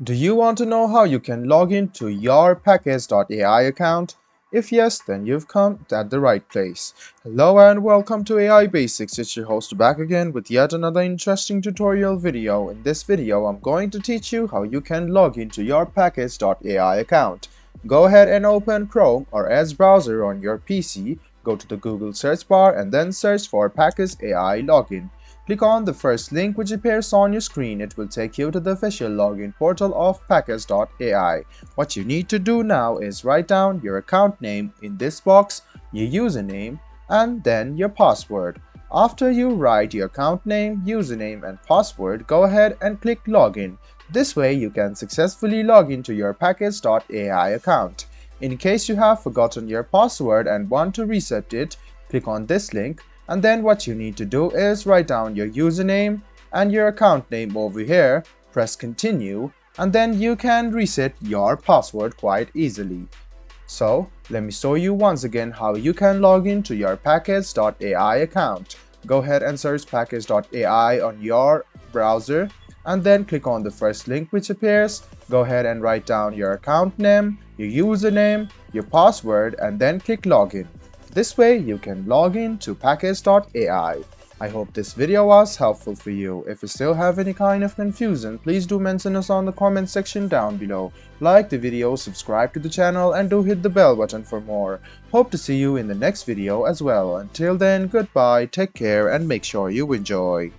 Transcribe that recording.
Do you want to know how you can log into your Package.ai account? If yes, then you've come at the right place. Hello and welcome to AI Basics. It's your host back again with yet another interesting tutorial video. In this video, I'm going to teach you how you can log into your Package.ai account. Go ahead and open Chrome or Edge browser on your PC. Go to the Google search bar and then search for Package.ai login. Click on the first link which appears on your screen. It will take you to the official login portal of Package.ai. What you need to do now is write down your account name in this box, your username, and then your password. After you write your account name, username, and password, go ahead and click login. This way you can successfully log into your Package.ai account. In case you have forgotten your password and want to reset it, click on this link. And then what you need to do is write down your username and your account name over here, press continue, and then you can reset your password quite easily. So let me show you once again how you can log into your Package.ai account. Go ahead and search Package.ai on your browser and then click on the first link which appears. Go ahead and write down your account name, your username, your password, and then click login. This way you can log in to Package.ai. I hope this video was helpful for you. If you still have any kind of confusion, please do mention us on the comment section down below. Like the video, subscribe to the channel, and do hit the bell button for more. Hope to see you in the next video as well. Until then, goodbye, take care, and make sure you enjoy.